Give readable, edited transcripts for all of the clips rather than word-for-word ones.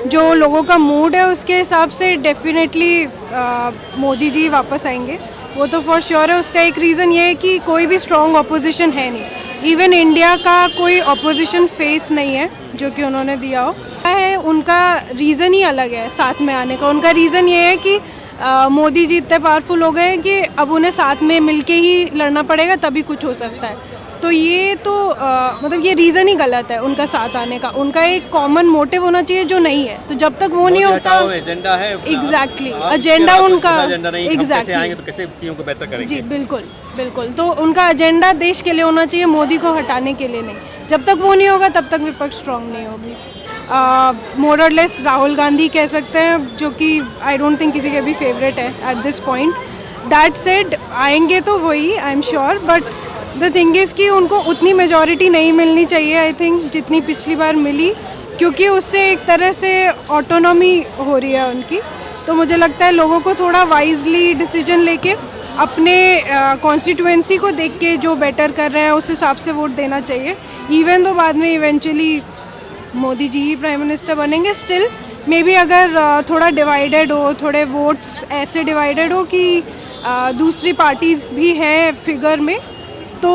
जो लोगों का मूड है उसके हिसाब से डेफिनेटली मोदी जी वापस आएंगे, वो तो फॉर श्योर है। उसका एक रीज़न ये है कि कोई भी स्ट्रॉन्ग अपोजिशन है नहीं, इवन इंडिया का कोई अपोजिशन फेस नहीं है जो कि उन्होंने दिया हो है। उनका रीज़न ही अलग है साथ में आने का। उनका रीज़न ये है कि मोदी जी इतने पावरफुल हो गए हैं कि अब उन्हें साथ में मिलके ही लड़ना पड़ेगा, तभी कुछ हो सकता है। तो ये तो मतलब ये रीज़न ही गलत है उनका साथ आने का। उनका एक कॉमन मोटिव होना चाहिए जो नहीं है, तो जब तक वो नहीं होता, एजेंडा है, एग्जैक्टली एजेंडा उनका, एग्जैक्टली तो कैसे चीज़ों को बेहतर करेंगे। जी बिल्कुल बिल्कुल। तो उनका एजेंडा देश के लिए होना चाहिए, मोदी को हटाने के लिए नहीं। जब तक वो नहीं होगा तब तक विपक्ष स्ट्रांग नहीं होगी। मोर और लेस राहुल गांधी कह सकते हैं, जो कि आई डोंट थिंक किसी के भी फेवरेट है at this point. That said आएंगे तो वही, I am sure, but the thing is कि उनको उतनी मेजॉरिटी नहीं मिलनी चाहिए आई थिंक जितनी पिछली बार मिली, क्योंकि उससे एक तरह से ऑटोनॉमी हो रही है उनकी। तो मुझे लगता है लोगों को थोड़ा वाइजली डिसीजन लेके अपने कॉन्स्टिट्यूएंसी को देख के जो बेटर कर रहे हैं उस हिसाब से वोट देना चाहिए। इवन तो बाद में इवेंचुअली मोदी जी ही प्राइम मिनिस्टर बनेंगे, स्टिल मे बी अगर थोड़ा डिवाइडेड हो, थोड़े वोट्स ऐसे डिवाइडेड हो कि दूसरी पार्टीज़ भी हैं फिगर में, तो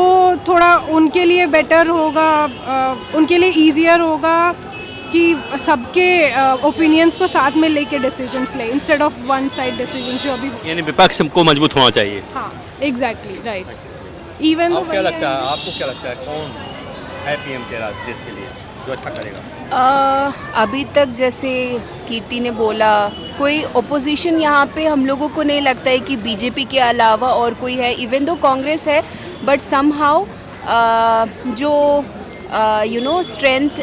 थोड़ा उनके लिए बेटर होगा, उनके लिए ईजियर होगा कि सबके ओपिनियंस को साथ में लेके डिसीजंस ले, instead of one side decisions जो अभी। यानी विपक्ष को मजबूत होना चाहिए। हाँ एग्जैक्टली राइट। इवन तो क्या लगता है, आपको क्या लगता है कौन है पीएम तेरा देश के लिए जो अच्छा करेगा? अभी तक जैसे कीर्ति ने बोला, कोई ओपोजिशन यहाँ पे हम लोगों को नहीं लगता है कि बीजेपी के अलावा और कोई है। इवन दो कांग्रेस है, बट समहाउ जो you know strength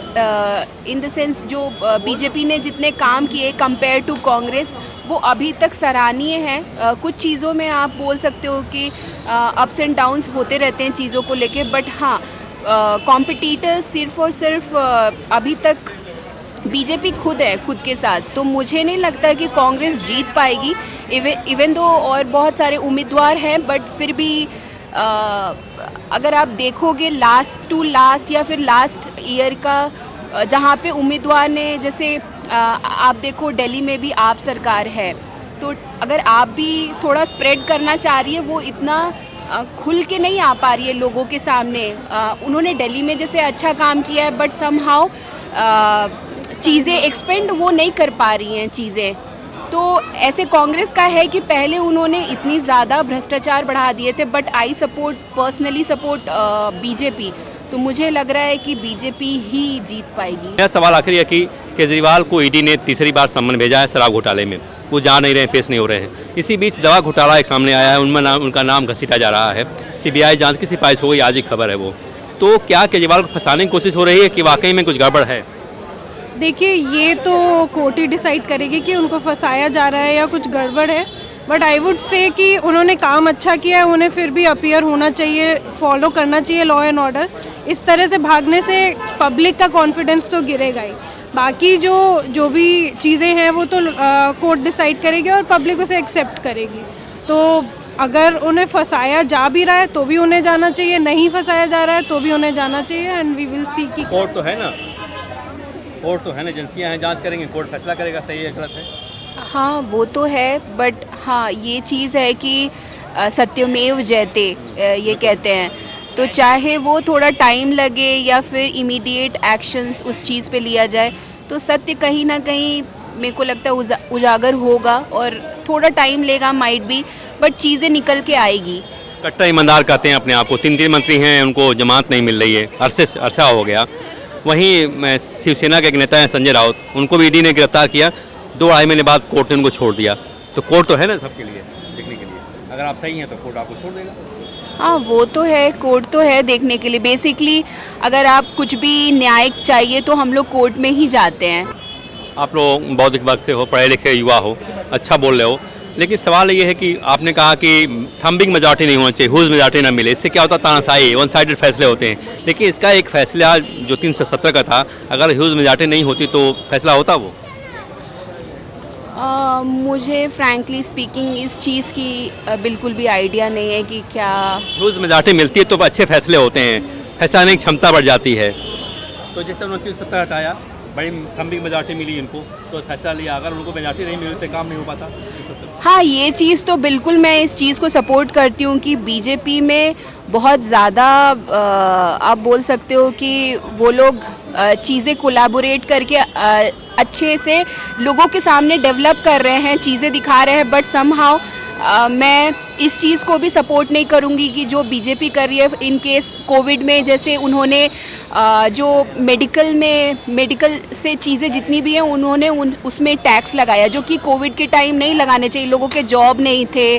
in the sense जो बीजेपी ने जितने काम किए कंपेयर टू कांग्रेस, वो अभी तक सराहनीय हैं। कुछ चीज़ों में आप बोल सकते हो कि अप्स एंड डाउन्स होते रहते हैं चीज़ों को लेके, बट हाँ कॉम्पिटिटर्स सिर्फ और सिर्फ अभी तक बीजेपी खुद है खुद के साथ। तो मुझे नहीं लगता कि कांग्रेस जीत पाएगी, इवन दो और बहुत सारे उम्मीदवार हैं, बट फिर भी अगर आप देखोगे लास्ट टू लास्ट या फिर लास्ट ईयर का जहाँ पे उम्मीदवार ने, जैसे आप देखो दिल्ली में भी आप सरकार है, तो अगर आप भी थोड़ा स्प्रेड करना चाह रही है, वो इतना खुल के नहीं आ पा रही है लोगों के सामने। उन्होंने दिल्ली में जैसे अच्छा काम किया है, बट समहाउ चीज़ें एक्सपेंड वो नहीं कर पा रही हैं चीज़ें। तो ऐसे कांग्रेस का है कि पहले उन्होंने इतनी ज़्यादा भ्रष्टाचार बढ़ा दिए थे, but I support personally support BJP. तो मुझे लग रहा है कि बीजेपी ही जीत पाएगी। मेरा सवाल आखिर है कि केजरीवाल को ईडी ने तीसरी बार सम्मन भेजा है शराब घोटाले में, वो जा नहीं रहे हैं, पेश नहीं हो रहे हैं। इसी बीच दवा घोटाला एक सामने आया है, उनमें उनका नाम घसीटा जा रहा है। सीबीआई जांच की सिफारिश हो गई, आज ही खबर है वो। तो क्या केजरीवाल को फंसाने की कोशिश हो रही है कि वाकई में कुछ गड़बड़ है? देखिए ये तो कोर्ट ही डिसाइड करेगी कि उनको फंसाया जा रहा है या कुछ गड़बड़ है, बट आई वुड से कि उन्होंने काम अच्छा किया है, उन्हें फिर भी अपीयर होना चाहिए, फॉलो करना चाहिए लॉ एंड ऑर्डर। इस तरह से भागने से पब्लिक का कॉन्फिडेंस तो गिरेगा ही। बाकी जो भी चीज़ें हैं वो तो कोर्ट डिसाइड करेगी और पब्लिक उसे एक्सेप्ट करेगी। तो अगर उन्हें फंसाया जा भी रहा है तो भी उन्हें जाना चाहिए, नहीं फंसाया जा रहा है तो भी उन्हें जाना चाहिए, एंड वी विल सी कि कोर्ट तो है ना, कोर्ट तो है ना, एजेंसियां हैं, जांच करेंगे, कोर्ट फैसला करेगा सही है गलत है। हाँ वो तो है, बट हाँ ये चीज़ है कि सत्यमेव जयते ये कहते हैं, तो चाहे वो थोड़ा टाइम लगे या फिर इमीडिएट एक्शंस उस चीज़ पे लिया जाए, तो सत्य कहीं ना कहीं मेरे को लगता है उजागर होगा, और थोड़ा टाइम लेगा माइट बी, बट चीज़ें निकल के आएगी। कट्टर ईमानदार कहते हैं अपने आप को, 3 मंत्री हैं, उनको जमानत नहीं मिल रही है, अरसा हो गया। वहीं शिवसेना के एक नेता हैं संजय राउत, उनको भी ईडी ने गिरफ्तार किया, 2-2.5 महीने बाद कोर्ट ने उनको छोड़ दिया। तो कोर्ट तो है ना सबके लिए देखने के लिए, अगर आप सही हैं तो कोर्ट आपको छोड़ देगा। हाँ वो तो है, कोर्ट तो है देखने के लिए। बेसिकली अगर आप कुछ भी न्यायिक चाहिए तो हम लोग कोर्ट में ही जाते हैं। आप लोग बौद्धिक वर्ग से हो, पढ़े लिखे युवा हो, अच्छा बोल रहे हो, लेकिन सवाल ये है कि आपने कहा कि थम्बिंग मेजॉरिटी नहीं होना चाहिए, ह्यूज मेजॉरिटी ना मिले, इससे क्या होता है तानाशाही, वन साइडेड फैसले होते हैं। लेकिन इसका एक फैसला जो 317 का था, अगर ह्यूज मेजॉरिटी नहीं होती तो फैसला होता वो? मुझे फ्रैंकली स्पीकिंग इस चीज़ की बिल्कुल भी आइडिया नहीं है कि क्या। ह्यूज मेजॉरिटी मिलती है तो अच्छे फैसले होते हैं, फैसला की क्षमता बढ़ जाती है। तो जैसे उन्होंने 317 हटाया, बड़ी थम्बिंग मेजॉरिटी मिली इनको, तो फैसला लिया। अगर उनको मेजॉरिटी नहीं मिली तो काम नहीं हो पाता। हाँ, ये चीज़ तो बिल्कुल मैं इस चीज़ को सपोर्ट करती हूँ कि बीजेपी में बहुत ज़्यादा आप बोल सकते हो कि वो लोग चीज़ें कोलैबोरेट करके अच्छे से लोगों के सामने डेवलप कर रहे हैं, चीज़ें दिखा रहे हैं। बट समहाउ मैं इस चीज़ को भी सपोर्ट नहीं करूँगी कि जो बीजेपी कर रही है इन केस कोविड में, जैसे उन्होंने जो मेडिकल से चीज़ें जितनी भी हैं उन्होंने उसमें टैक्स लगाया, जो कि कोविड के टाइम नहीं लगाने चाहिए, लोगों के जॉब नहीं थे।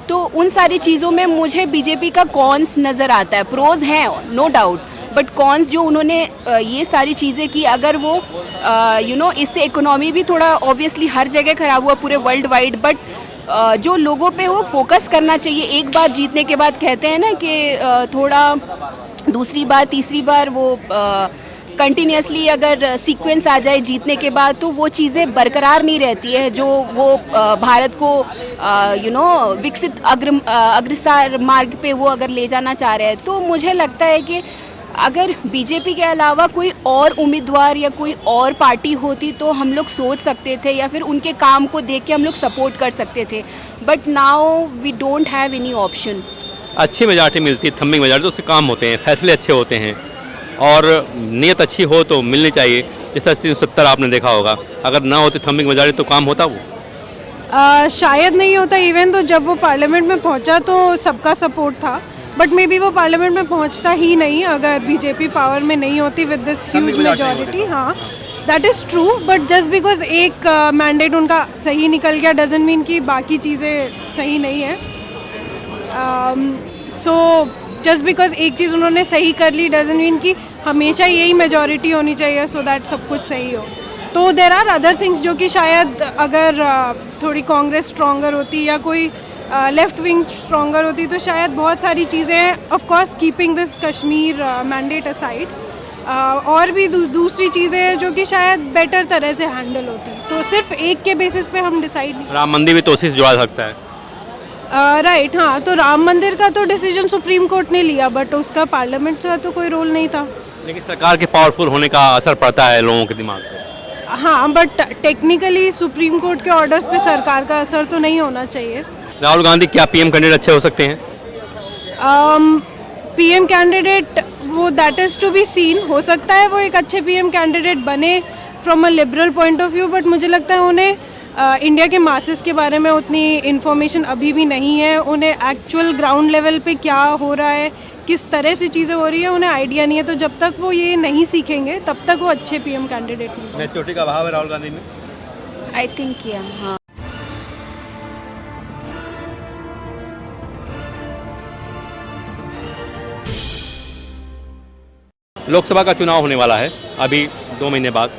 तो उन सारी चीज़ों में मुझे बीजेपी का कॉन्स नज़र आता है। प्रोज हैं नो डाउट, बट कॉन्स जो उन्होंने ये सारी चीज़ें की, अगर वो इससे इकोनॉमी भी थोड़ा ऑब्वियसली हर जगह ख़राब हुआ पूरे वर्ल्ड वाइड, बट जो लोगों पे वो फोकस करना चाहिए। एक बार जीतने के बाद कहते हैं ना कि थोड़ा दूसरी बार तीसरी बार वो कंटिन्यूसली अगर सीक्वेंस आ जाए जीतने के बाद, तो वो चीज़ें बरकरार नहीं रहती है जो वो भारत को विकसित अग्रसर मार्ग पे वो अगर ले जाना चाह रहे हैं। तो मुझे लगता है कि अगर बीजेपी के अलावा कोई और उम्मीदवार या कोई और पार्टी होती तो हम लोग सोच सकते थे या फिर उनके काम को देख के हम लोग सपोर्ट कर सकते थे, but now we don't have any option. अच्छी मेजॉरिटी मिलती है, थम्बिंग मेजॉरिटी, तो उससे काम होते हैं, फैसले अच्छे होते हैं और नीयत अच्छी हो तो मिलनी चाहिए। जिस तरह 370 आपने देखा होगा, अगर ना होती थम्बिंग मेजॉरिटी तो काम होता वो शायद नहीं होता। इवन तो जब वो पार्लियामेंट में पहुंचा तो सबका सपोर्ट था, बट मे बी वो पार्लियामेंट में पहुंचता ही नहीं अगर बीजेपी पावर में नहीं होती विद दिस ह्यूज मेजॉरिटी। हाँ, that is true, but just because एक मैंडेट उनका सही निकल गया डजंट मीन कि बाकी चीज़ें सही नहीं है। सो जस्ट बिकॉज एक चीज़ उन्होंने सही कर ली डजंट मीन कि हमेशा यही मेजॉरिटी होनी चाहिए सो दैट सब कुछ सही हो। तो देर आर अदर थिंग्स जो कि शायद अगर थोड़ी कांग्रेस स्ट्रॉन्गर होती या कोई लेफ्ट विंग स्ट्रॉन्गर होती तो शायद बहुत सारी चीज़ें, of course keeping this Kashmir mandate aside, और भी दूसरी चीज़ें जो कि शायद बेटर तरह से हैंडल होती। तो सिर्फ एक के बेसिस पे हम डिसाइड नहीं। राम मंदिर भी तोसीस जुड़ा सकता है। राइट, हाँ, तो राम मंदिर का तो डिसीजन सुप्रीम कोर्ट ने लिया, बट उसका पार्लियामेंट का तो कोई रोल नहीं था। लेकिन सरकार के पावरफुल होने का असर पड़ता है लोगों के दिमाग पे। हाँ, बट टेक्निकली सुप्रीम कोर्ट के ऑर्डर्स पे सरकार का असर तो नहीं होना चाहिए। राहुल गांधी क्या पीएम कैंडिडेट अच्छे हो सकते हैं? पीएम कैंडिडेट वो that is to be seen. हो सकता है वो एक अच्छे पीएम कैंडिडेट बने from a liberal point of view, but मुझे लगता है उन्हें इंडिया के मासेस के बारे में उतनी इन्फॉर्मेशन अभी भी नहीं है। उन्हें एक्चुअल ग्राउंड लेवल पे क्या हो रहा है, किस तरह से चीज़ें हो रही है, उन्हें आइडिया नहीं है। तो जब तक वो ये नहीं सीखेंगे तब तक वो अच्छे पीएम कैंडिडेट नहीं। मैच्योरिटी का अभाव है राहुल गांधी में, आई थिंक या हाँ। लोकसभा का चुनाव होने वाला है अभी 2 महीने बाद,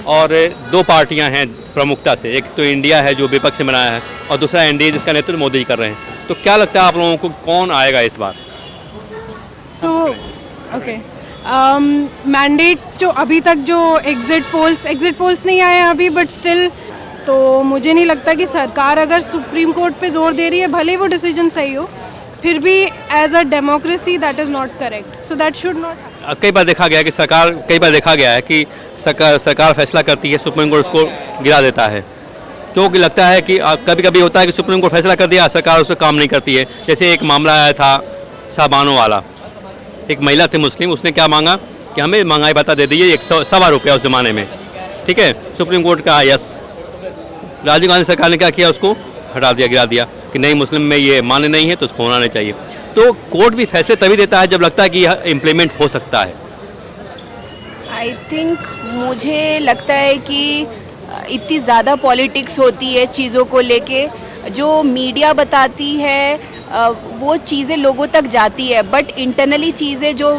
और 2 पार्टियां हैं प्रमुखता से। एक तो इंडिया है जो विपक्ष में बनाया है, और दूसरा एनडीए जिसका नेतृत्व मोदी जी कर रहे हैं। तो क्या लगता है आप लोगों को कौन आएगा इस बार? सो ओके, मैंडेट जो अभी तक जो एग्जिट पोल्स नहीं आए हैं अभी, बट स्टिल तो मुझे नहीं लगता कि सरकार अगर सुप्रीम कोर्ट पे जोर दे रही है, भले वो डिसीजन सही हो, फिर भी as a democracy that is not correct, so that should not. कई बार देखा गया है कि सरकार फैसला करती है, सुप्रीम कोर्ट उसको गिरा देता है, क्योंकि लगता है कि कभी कभी होता है कि सुप्रीम कोर्ट फैसला कर दिया, सरकार उस पर काम नहीं करती है। जैसे एक मामला आया था शाहबानो वाला, एक महिला थी मुस्लिम, उसने क्या मांगा कि हमें महंगाई भत्ता दे दीजिए 100 रुपया उस ज़माने में, ठीक है। सुप्रीम कोर्ट का यस, राजीव गांधी सरकार ने क्या किया, उसको हटा दिया, गिरा दिया कि नहीं, मुस्लिम में ये मान्य नहीं है तो उसको होना नहीं चाहिए। तो कोर्ट भी फैसले तभी देता है जब लगता है कि यह इम्प्लीमेंट हो सकता है। आई थिंक मुझे लगता है कि इतनी ज़्यादा पॉलिटिक्स होती है चीज़ों को लेके, जो मीडिया बताती है वो चीज़ें लोगों तक जाती है, बट इंटरनली चीज़ें जो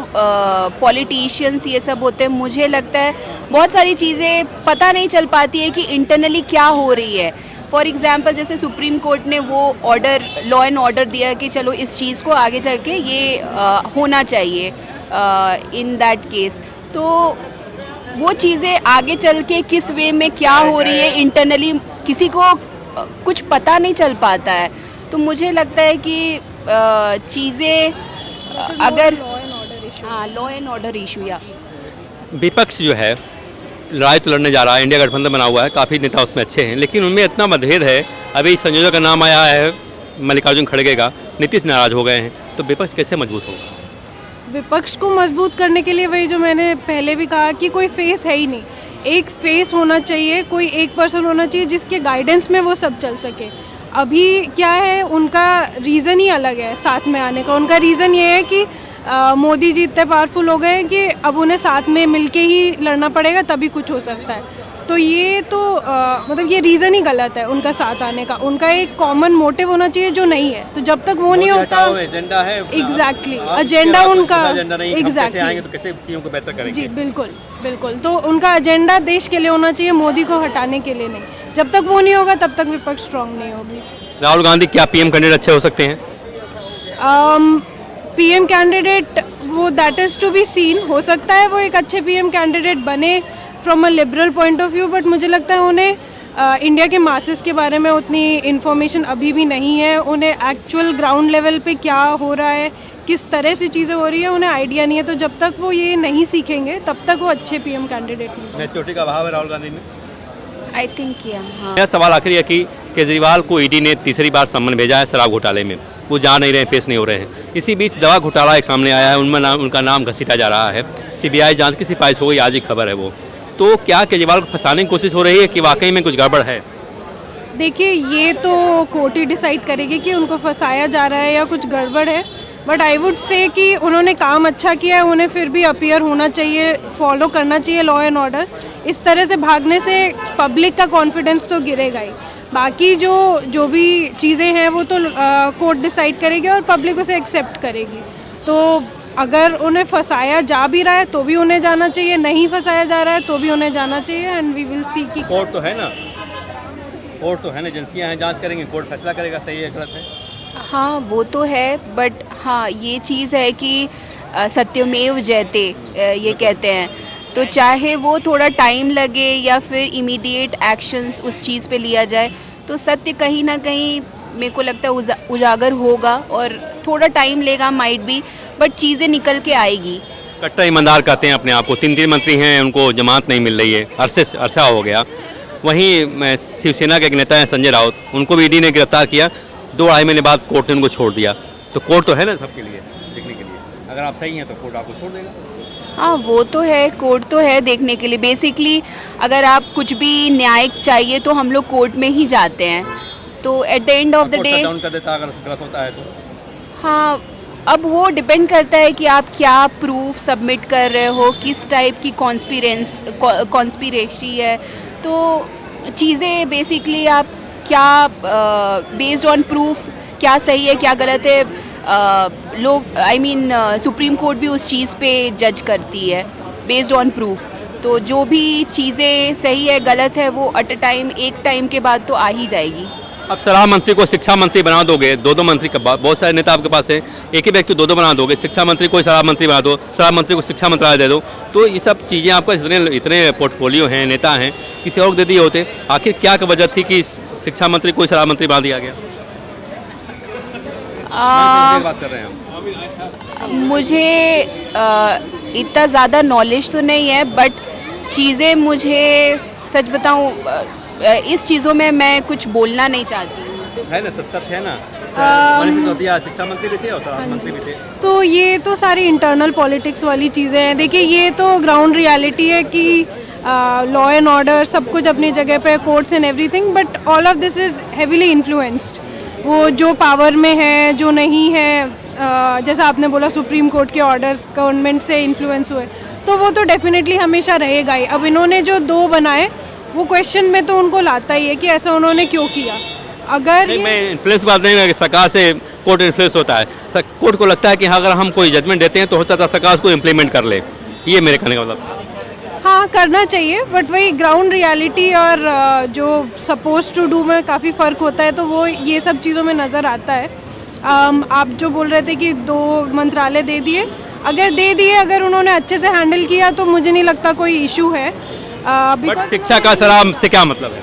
पॉलिटिशियंस ये सब होते हैं, मुझे लगता है बहुत सारी चीज़ें पता नहीं चल पाती है कि इंटरनली क्या हो रही है। फॉर एग्ज़ाम्पल जैसे सुप्रीम कोर्ट ने वो ऑर्डर, लॉ एंड ऑर्डर दिया कि चलो इस चीज़ को आगे चल के ये होना चाहिए इन दैट केस, तो वो चीज़ें आगे चल के किस वे में क्या हो रही है इंटरनली किसी को कुछ पता नहीं चल पाता है। तो मुझे लगता है कि चीज़ें अगर हाँ, लॉ एंड ऑर्डर इशू या विपक्ष जो है लड़ाई तो लड़ने जा रहा है, इंडिया गठबंधन बना हुआ है, काफ़ी नेता उसमें अच्छे हैं, लेकिन उनमें इतना मतभेद है। अभी संयोजक का नाम आया है मल्लिकार्जुन खड़गे का, नीतीश नाराज हो गए हैं, तो विपक्ष कैसे मजबूत होगा? विपक्ष को मजबूत करने के लिए वही जो मैंने पहले भी कहा कि कोई फेस है ही नहीं। एक फेस होना चाहिए, कोई एक पर्सन होना चाहिए जिसके गाइडेंस में वो सब चल सके। अभी क्या है, उनका रीज़न ही अलग है साथ में आने का। उनका रीज़न ये है कि मोदी जी इतने पावरफुल हो गए हैं कि अब उन्हें साथ में मिलके ही लड़ना पड़ेगा, तभी कुछ हो सकता है। तो ये तो मतलब ये रीज़न ही गलत है उनका साथ आने का। उनका एक कॉमन मोटिव होना चाहिए जो नहीं है। तो जब तक वो नहीं होता, एजेंडा है, एग्जैक्टली एजेंडा उनका, एग्जैक्टली, तो कैसे चीज़ों को बेहतर करेंगे? जी बिल्कुल बिल्कुल। तो उनका एजेंडा देश के लिए होना चाहिए, मोदी को हटाने के लिए नहीं। जब तक वो नहीं होगा तब तक विपक्ष स्ट्रांग नहीं होगी। राहुल गांधी क्या पीएम कैंडिडेट अच्छे हो सकते हैं? पीएम कैंडिडेट वो that is to be seen. हो सकता है वो एक अच्छे पीएम कैंडिडेट बने from a liberal point of view, but मुझे लगता है उन्हें इंडिया के मासेस के बारे में उतनी इन्फॉर्मेशन अभी भी नहीं है। उन्हें एक्चुअल ग्राउंड लेवल पे क्या हो रहा है, किस तरह से चीज़ें हो रही है, उन्हें आइडिया नहीं है। तो जब तक वो ये नहीं सीखेंगे तब तक वो अच्छे पीएम कैंडिडेट नहीं। मैच्योरिटी का अभाव है राहुल गांधी में। आई थिंक हाँ। मेरा सवाल आखिरी है कि केजरीवाल को ईडी ने तीसरी बार सम्मन भेजा है शराब घोटाले में, वो जा नहीं रहे, पेश नहीं हो रहे हैं। इसी बीच दवा घोटाला एक सामने आया है, उनमें उनका नाम घसीटा जा रहा है। सीबीआई जांच की सिफारिश हो गई, आज ही खबर है वो। तो क्या केजरीवाल को फंसाने की कोशिश हो रही है कि वाकई में कुछ गड़बड़ है? देखिए, ये तो कोर्ट ही डिसाइड करेगी कि उनको फंसाया जा रहा है या कुछ गड़बड़ है। बट आई वुड से कि उन्होंने काम अच्छा किया है, उन्हें फिर भी अपीयर होना चाहिए, फॉलो करना चाहिए लॉ एंड ऑर्डर। इस तरह से भागने से पब्लिक का कॉन्फिडेंस तो गिरेगा ही। बाकी जो भी चीज़ें हैं वो तो कोर्ट डिसाइड करेगी और पब्लिक उसे एक्सेप्ट करेगी। तो अगर उन्हें फंसाया जा भी रहा है तो भी उन्हें जाना चाहिए, नहीं फंसाया जा रहा है तो भी उन्हें जाना चाहिए। एंड वी विल सी कि कोर्ट तो है ना, कोर्ट तो है ना, एजेंसियां हैं, जांच करेंगे, कोर्ट फैसला करेगा सही है गलत है। हाँ वो तो है, बट हाँ ये चीज़ है कि सत्यमेव जयते ये कहते हैं। तो चाहे वो थोड़ा टाइम लगे या फिर इमीडिएट एक्शंस उस चीज़ पे लिया जाए, तो सत्य कहीं ना कहीं मेरे को लगता है उजागर होगा और थोड़ा टाइम लेगा माइट बी, बट चीज़ें निकल के आएगी। कट्टर ईमानदार कहते हैं अपने आप को। 3 मंत्री हैं, उनको जमानत नहीं मिल रही है, अरसा हो गया। वहीं शिवसेना के एक नेता हैं संजय राउत, उनको भी ईडी ने गिरफ्तार किया, 2-2.5 महीने बाद कोर्ट ने उनको छोड़ दिया। तो कोर्ट तो है ना सबके लिए देखने के लिए, अगर आप सही हैं तो कोर्ट आपको छोड़ देगा। हाँ वो तो है, कोर्ट तो है देखने के लिए। बेसिकली अगर आप कुछ भी न्यायिक चाहिए तो हम लोग कोर्ट में ही जाते हैं। तो at the end of the day down कर देता अगर गलत होता है तो। हाँ, अब वो डिपेंड करता है कि आप क्या प्रूफ सबमिट कर रहे हो, किस टाइप की कॉन्स्पिरेसी है। तो चीज़ें बेसिकली आप क्या बेस्ड ऑन प्रूफ क्या सही है क्या गलत है, लोग आई मीन सुप्रीम कोर्ट भी उस चीज़ पे जज करती है बेस्ड ऑन प्रूफ। तो जो भी चीज़ें सही है गलत है वो एट अ टाइम, एक टाइम के बाद तो आ ही जाएगी। अब शराब मंत्री को शिक्षा मंत्री बना दोगे, 2 मंत्री का बहुत सारे नेता आपके पास है, एक ही व्यक्ति 2 बना दोगे। शिक्षा मंत्री को शराब मंत्री बना दो, शराब मंत्री को शिक्षा मंत्रालय दे दो। तो ये सब चीज़ें आपका इतने पोर्टफोलियो हैं, नेता हैं, किसी और को दे दिए होते। आखिर क्या वजह थी कि शिक्षा मंत्री को शराब मंत्री बना दिया गया? बात कर रहे हैं मुझे इतना ज़्यादा नॉलेज तो नहीं है, बट चीज़ें मुझे सच बताऊं इस चीज़ों में मैं कुछ बोलना नहीं चाहती। है ना, सत्य है ना, शिक्षा मंत्री भी थे और शराब मंत्री भी थे। तो ये तो सारी इंटरनल पॉलिटिक्स वाली चीज़ें हैं। देखिए, ये तो ग्राउंड रियलिटी है कि लॉ एंड ऑर्डर सब कुछ अपनी जगह पे, courts and everything, but all of this is heavily influenced. वो जो पावर में है, जो नहीं है, जैसा आपने बोला सुप्रीम कोर्ट के ऑर्डर्स गवर्नमेंट से इन्फ्लुएंस हुए, तो वो तो डेफिनेटली हमेशा रहेगा ही। अब इन्होंने जो 2 बनाए वो क्वेश्चन में तो उनको लाता ही है कि ऐसा उन्होंने क्यों किया। अगर मैं इन्फ्लुएंस बात नहीं है, सरकार से कोर्ट इन्फ्लुएंस होता है। कोर्ट को लगता है कि अगर हम कोई जजमेंट देते हैं तो होता था सरकार उसको इम्प्लीमेंट कर ले, ये मेरे कहने का मतलब। हाँ, करना चाहिए, बट वही ग्राउंड रियलिटी और जो सपोज टू डू में काफ़ी फ़र्क होता है, तो वो ये सब चीज़ों में नज़र आता है। आप जो बोल रहे थे कि 2 मंत्रालय दे दिए, अगर दे दिए, अगर उन्होंने अच्छे से हैंडल किया तो मुझे नहीं लगता कोई इशू है। बट शिक्षा का शराब से क्या मतलब है?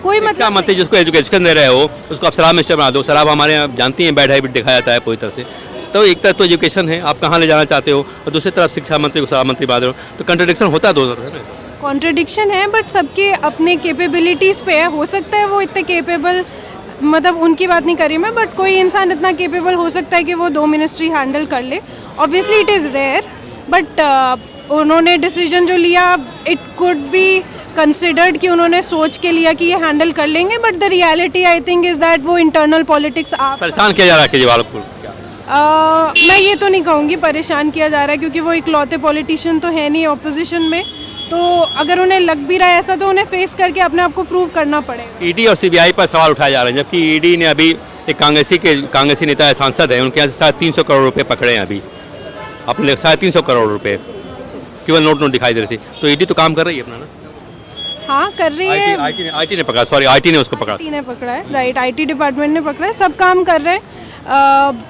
कोई शिक्षा मंत्री जिसको एजुकेशन दे रहे हो उसको आप शराब मिनिस्टर बना दो। शराब हमारे यहाँ जानती हैं बैड हैबिट दिखाया जाता है पूरी तरह से। तो एक तरफ तो एजुकेशन है, आप कहाँ ले जाना चाहते हो, और दूसरी तरफ शिक्षा मंत्री को शराब मंत्री बना दे रहे हो, तो कंट्रडिक्शन होता है दोनों तरफ। कॉन्ट्रडिक्शन है, बट सबके अपने कैपेबिलिटीज़ पे है। हो सकता है वो इतने कैपेबल, मतलब उनकी बात नहीं कर रही मैं, बट कोई इंसान इतना कैपेबल हो सकता है कि वो 2 मिनिस्ट्री हैंडल कर ले। Obviously it is rare, but उन्होंने डिसीजन जो लिया, इट कुड बी कंसिडर्ड कि उन्होंने सोच के लिया कि ये हैंडल कर लेंगे, but the reality I think is that वो इंटरनल पॉलिटिक्स आप परेशान किया जा रहा है केजरीवाल को। मैं ये तो नहीं कहूँगी परेशान किया जा रहा है, क्योंकि वो इकलौते पॉलिटिशियन तो है नहीं ऑपोजिशन में। तो अगर उन्हें लग भी रहा है ऐसा, तो उन्हें फेस करके अपने आप को प्रूव करना पड़ेगा। ईडी और सीबीआई पर सवाल उठाए जा रहे हैं, जबकि ईडी ने अभी एक कांग्रेसी नेता है, सांसद है, उनके यहाँ से 350 करोड़ रुपए पकड़े हैं अभी, अपने 350 करोड़ रुपए केवल नोट दिखाई दे रही थी। तो ईडी तो काम कर रही है अपना ना। हाँ कर रही है। आईटी ने पकड़ा, सॉरी आईटी ने उसको पकड़ा। आईटी ने पकड़ा है, राइट, आईटी डिपार्टमेंट ने पकड़ा है, सब काम कर रहे हैं।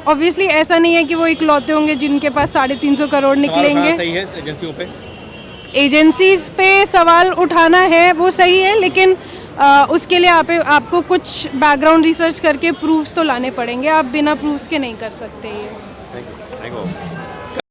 ऑब्वियसली ऐसा नहीं है कि वो इकलौते होंगे जिनके पास 350 करोड़ निकलेंगे। सही है एजेंसियों पे, एजेंसीज पे सवाल उठाना है वो सही है, लेकिन उसके लिए आपको कुछ बैकग्राउंड रिसर्च करके प्रूफ्स तो लाने पड़ेंगे। आप बिना प्रूफ्स के नहीं कर सकते ये। Thank you.